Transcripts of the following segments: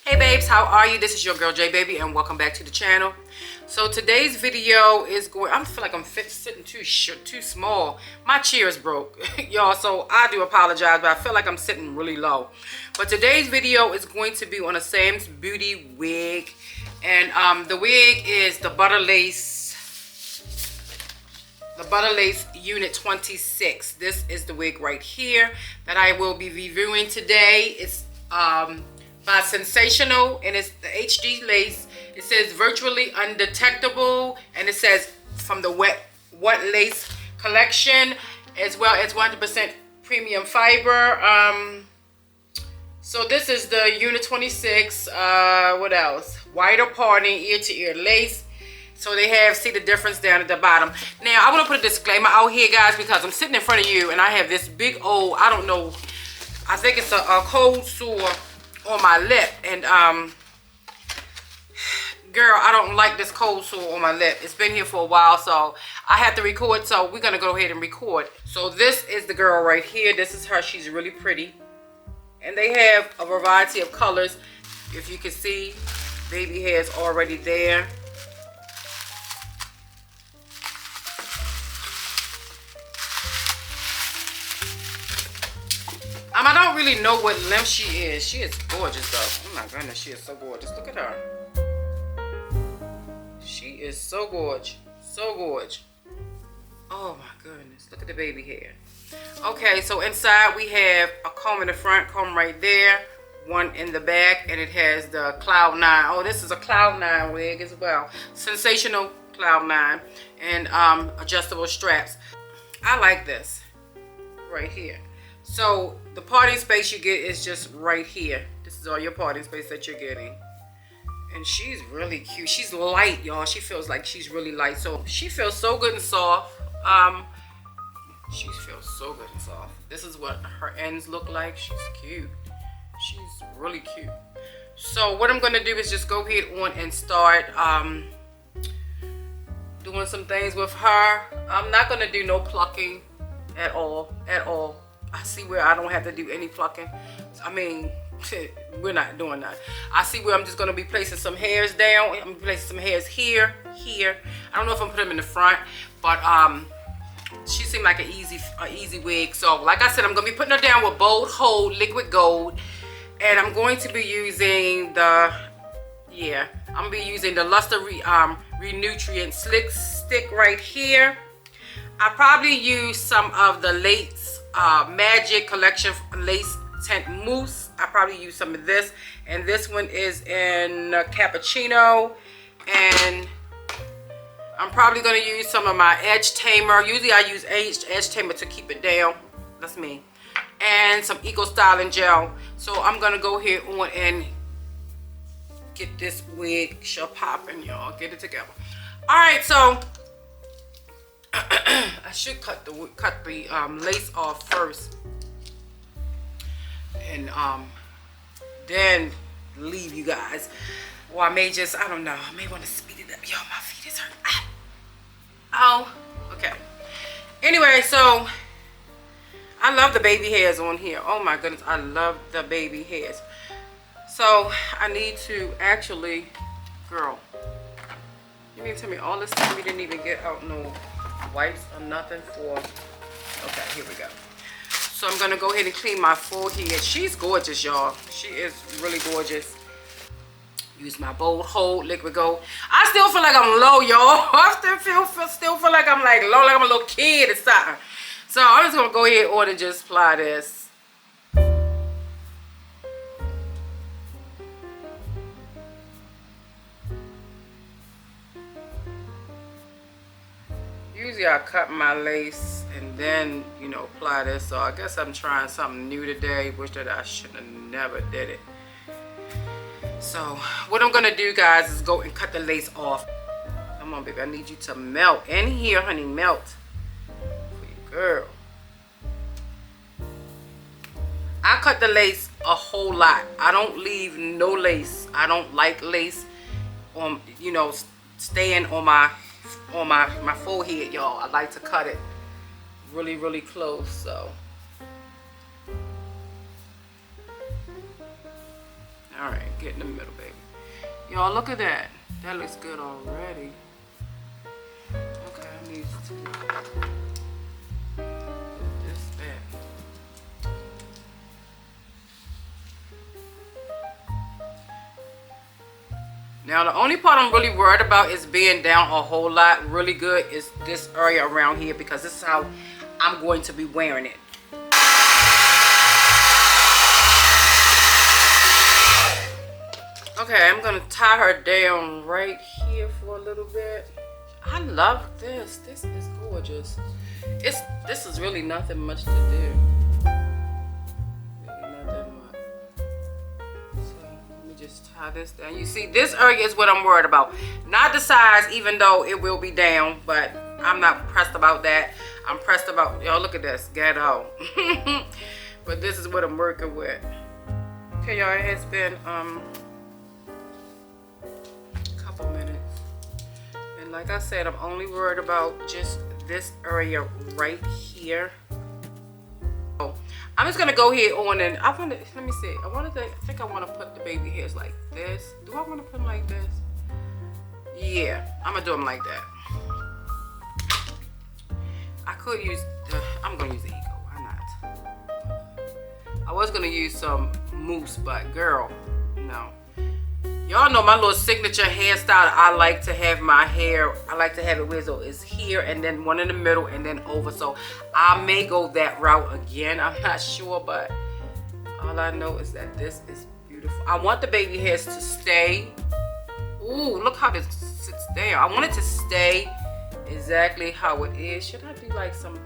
Hey babes, how are you? This is your girl J Baby and welcome back to the channel. So today's video is going, I feel like I'm sitting too small. My chair is broke, y'all, so I do apologize, but I feel like I'm sitting really low. But today's video is going to be on a Samsbeauty wig, and the wig is the Butta Lace Unit 26. This is the wig right here that I will be reviewing today. It's by Sensationnel, and it's the HD lace. It says virtually undetectable, and it says from the wet lace collection, as well as 100% premium fiber. So this is the Unit 26. What else? Wider parting, ear to ear lace. So they have, see the difference down at the bottom. Now I want to put a disclaimer out here, guys, because I'm sitting in front of you and I have this big old, I don't know, I think it's a cold sore on my lip, and girl, I don't like this cold sore on my lip. It's been here for a while, so I have to record, so we're gonna go ahead and record. So this is the girl right here. This is her. She's really pretty, and they have a variety of colors. If you can see, baby hair's already there. I don't really know what length she is. She is gorgeous though. Oh my goodness, she is so gorgeous. Look at her. She is so gorgeous. So gorgeous. Oh my goodness. Look at the baby hair. Okay, so inside we have a comb in the front, comb right there, one in the back, and it has the Cloud 9. Oh, this is a Cloud 9 wig as well. Sensational Cloud 9, and adjustable straps. I like this right here. So the parting space you get is just right here. This is all your parting space that you're getting. And she's really cute. She's light, y'all. She feels like she's really light. So she feels so good and soft. She feels so good and soft. This is what her ends look like. She's cute. She's really cute. So what I'm gonna do is just go ahead on and start doing some things with her. I'm not gonna do no plucking at all. I see where I don't have to do any plucking. I mean, we're not doing that. I see where I'm just going to be placing some hairs down. I'm placing some hairs here. I don't know if I'm putting them in the front, but she seemed like an easy wig. So like I said, I'm going to be putting her down with Bold Hold Liquid Gold, and I'm going to be using the Luster Renutrient Slick Stick right here. I probably use some of the Lace Magic Collection Lace Tint Mousse. I probably use some of this, and this one is in Cappuccino, and I'm probably going to use some of my Edge Tamer. Usually I use Edge Tamer to keep it down. That's me. And some Eco Styling Gel. So I'm going to go ahead on and get this wig popping, y'all. Get it together. Alright, so I should cut the lace off first, and then leave you guys. Or I may just, I don't know, I may want to speed it up. Yo, my feet is hurt. Oh, okay. Anyway, so I love the baby hairs on here. Oh my goodness, I love the baby hairs. So I need to actually, girl, you mean to tell me all this time we didn't even get out no wipes or nothing for? Okay, here we go. So I'm gonna go ahead and clean my forehead. She's gorgeous, y'all. She is really gorgeous. Use my Bold Hold Liquid Gold. I still feel like I'm low, y'all. I still feel like I'm like low, like I'm a little kid or something. So I'm just gonna go ahead on and just apply this. Usually I cut my lace and then, you know, apply this. So I guess I'm trying something new today. Wish that I should have never did it. So what I'm gonna do, guys, is go and cut the lace off. Come on, baby, I need you to melt in here, honey. Melt for you, girl. I cut the lace a whole lot. I don't leave no lace. I don't like lace on, you know, staying on my forehead, y'all. I like to cut it really close. So All right, get in the middle, baby. Y'all, look at that. That looks good already. Okay, I need to put this back. Now, the only part I'm really worried about is being down a whole lot really good is this area around here, because this is how I'm going to be wearing it. Okay, I'm gonna tie her down right here for a little bit. I love this. This is gorgeous. This is really nothing much to do. Really nothing much. So let me just tie this down. You see, this area is what I'm worried about. Not the size, even though it will be down, but I'm not pressed about that. I'm pressed about, y'all look at this, ghetto. But this is what I'm working with. Okay, y'all, it has been minutes, and like I said, I'm only worried about just this area right here. So I'm just gonna go here on, and I want to, let me see, I think I want to put the baby hairs like this. Do I want to put them like this? Yeah, I'm gonna do them like that. I could use I'm gonna use the Ego, why not? I was gonna use some mousse, but girl, no. Y'all know my little signature hairstyle. I like to have my hair, I like to have it where so it's here and then one in the middle and then over. So I may go that route again. I'm not sure, but all I know is that this is beautiful. I want the baby hairs to stay. Ooh, look how this sits there. I want it to stay exactly how it is. Should I do like some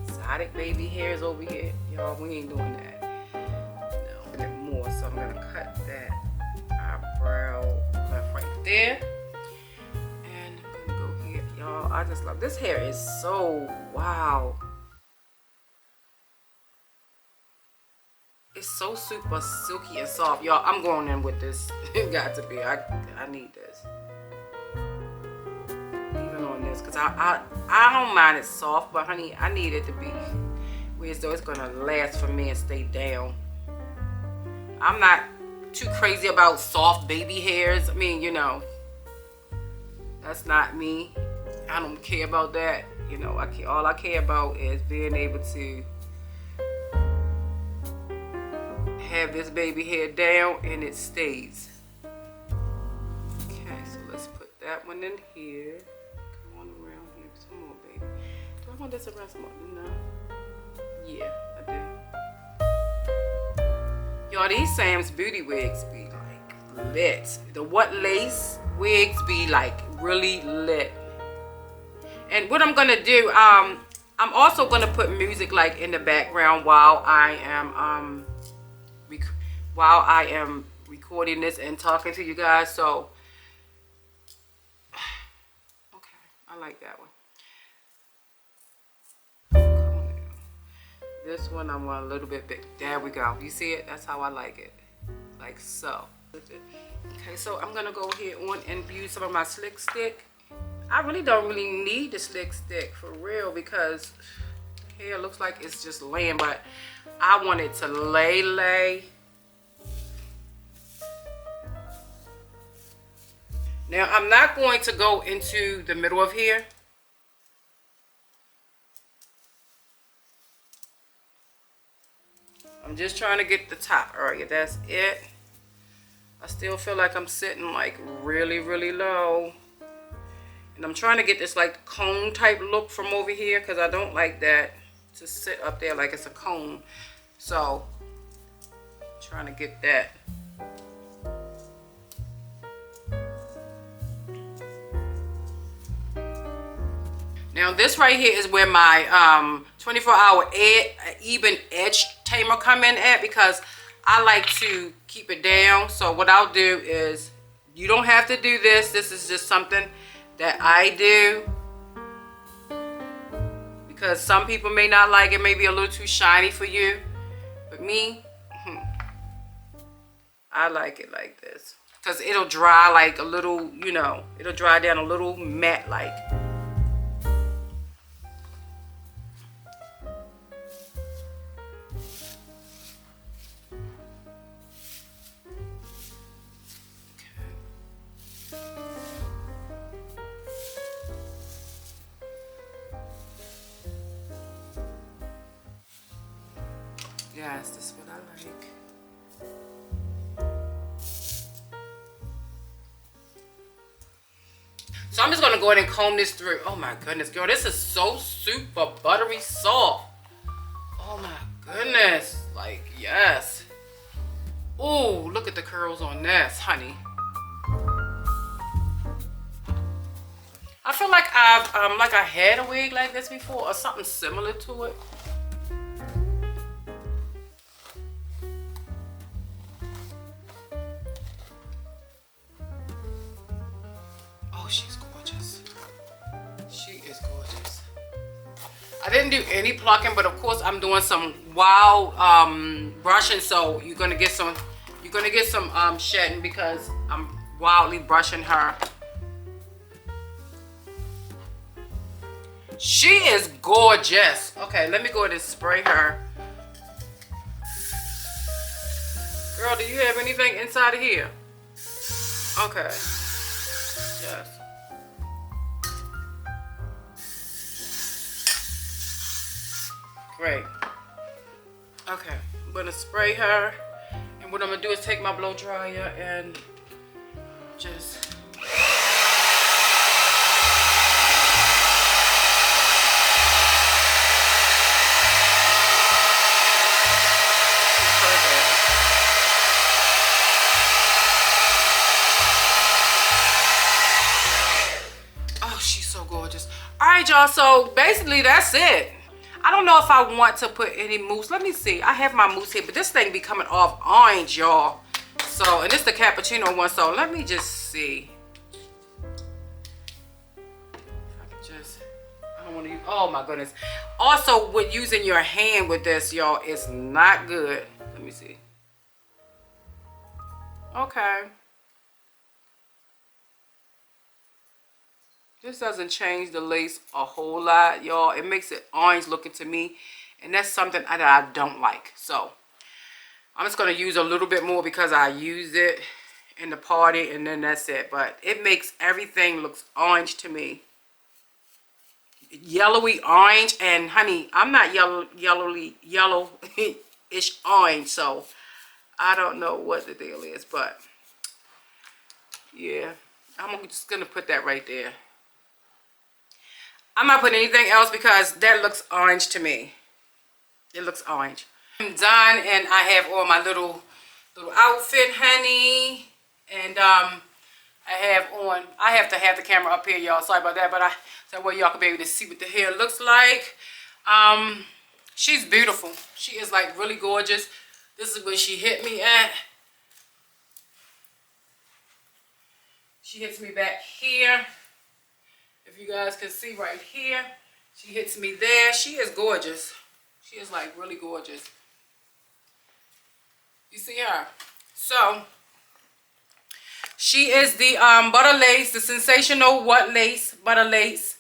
exotic baby hairs over here? Y'all, we ain't doing that. No, a bit more. So I'm gonna cut that eyebrow left right there, and I'm gonna go here. Y'all, I just love this hair. Is so wow, it's so super silky and soft. Y'all, I'm going in with this. It got to be, I need this even on this, because I don't mind it soft, but honey, I need it to be where so it's gonna last for me and stay down. I'm not too crazy about soft baby hairs. I mean, you know, that's not me. I don't care about that. You know, all I care about is being able to have this baby hair down and it stays. Okay, so let's put that one in here. Come on around here some more, baby. Do I want this around some more? No. Yeah, I do. Y'all, these Samsbeauty wigs be like lit. The what lace wigs be like really lit. And what I'm gonna do, I'm also gonna put music like in the background while I am recording this and talking to you guys. So okay, I like that one. This one I want a little bit big. There we go. You see it? That's how I like it. Like so. Okay, so I'm gonna go here on and use some of my slick stick. I really don't need the slick stick for real, because the hair looks like it's just laying, but I want it to lay. Now I'm not going to go into the middle of here. I'm just trying to get the top area. That's it. I still feel like I'm sitting like really, really low. And I'm trying to get this like cone type look from over here, because I don't like that to sit up there like it's a cone. So I'm trying to get that. Now this right here is where my 24-hour even edge tamer come in at, because I like to keep it down. So what I'll do is, you don't have to do this. This is just something that I do, because some people may not like it, may be a little too shiny for you, but me, I like it like this, because it'll dry like a little, you know, it'll dry down a little matte like. Yes, this is what I like. So I'm just gonna go ahead and comb this through. Oh my goodness, girl, this is so super buttery soft. Oh my goodness, like yes. Oh, look at the curls on this, honey. I feel like I had a wig like this before or something similar to it. Oh, she's gorgeous. She is gorgeous. I didn't do any plucking, but of course I'm doing some wild brushing, so you're gonna get some shedding because I'm wildly brushing her. She is gorgeous. Okay, let me go ahead and spray her. Girl, do you have anything inside of here? Okay. Yes. Great. Okay, I'm gonna spray her, and what I'm gonna do is take my blow dryer and just oh, she's so gorgeous. All right, y'all, so basically that's it. I don't know if I want to put any mousse. Let me see. I have my mousse here, but this thing be coming off orange, y'all. So, and it's the cappuccino one, so let me just see. I can just, I don't want to use, oh my goodness. Also, with using your hand with this, y'all, it's not good. Let me see. Okay. This doesn't change the lace a whole lot, y'all. It makes it orange looking to me, and that's something that I don't like. So I'm just going to use a little bit more because I used it in the party, and then that's it. But it makes everything looks orange to me. Yellowy orange, and honey, I'm not yellowish orange, so I don't know what the deal is, but yeah, I'm just going to put that right there. I'm not putting anything else because that looks orange to me. It looks orange. I'm done, and I have all my little outfit, honey. And I have to have the camera up here, y'all. Sorry about that, but so that way y'all can be able to see what the hair looks like. She's beautiful. She is like really gorgeous. This is where she hit me at. She hits me back here. If you guys can see right here, she hits me there. She is gorgeous. She is like really gorgeous. You see her? So she is the butter lace, the sensational what lace, butter lace,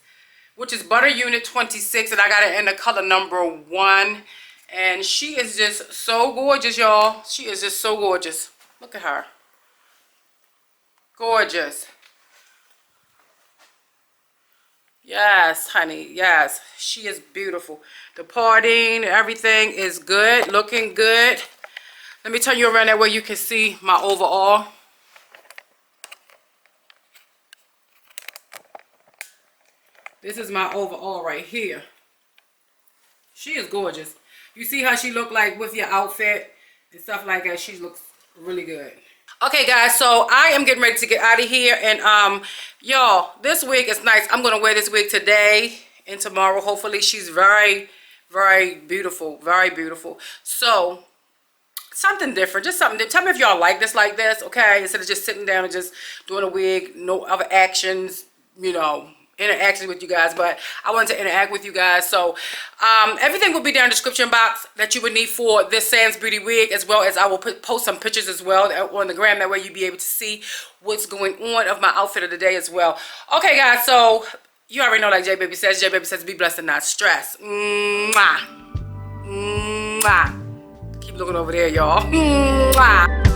which is butter unit 26, and I got it in the color number 1. And she is just so gorgeous, y'all. She is just so gorgeous. Look at her. Gorgeous. Yes, honey. Yes, she is beautiful. The parting, everything is good, looking good. Let me turn you around that way you can see my overall. This is my overall right here. She is gorgeous. You see how she look like with your outfit and stuff like that. She looks really good. Okay, guys, so I am getting ready to get out of here, and y'all, this wig is nice. I'm gonna wear this wig today and tomorrow. Hopefully, she's very, very beautiful, very beautiful. So something different, just something. Tell me if y'all like this, okay? Instead of just sitting down and just doing a wig, no other actions, you know, interaction with you guys. But I wanted to interact with you guys, so everything will be down in the description box that you would need for this Samsbeauty wig, as well as I will post some pictures as well on the gram. That way you'll be able to see what's going on of my outfit of the day as well. Okay, guys, so you already know, like J Baby says, be blessed and not stressed. Mwah. Mwah. Keep looking over there, y'all. Mwah.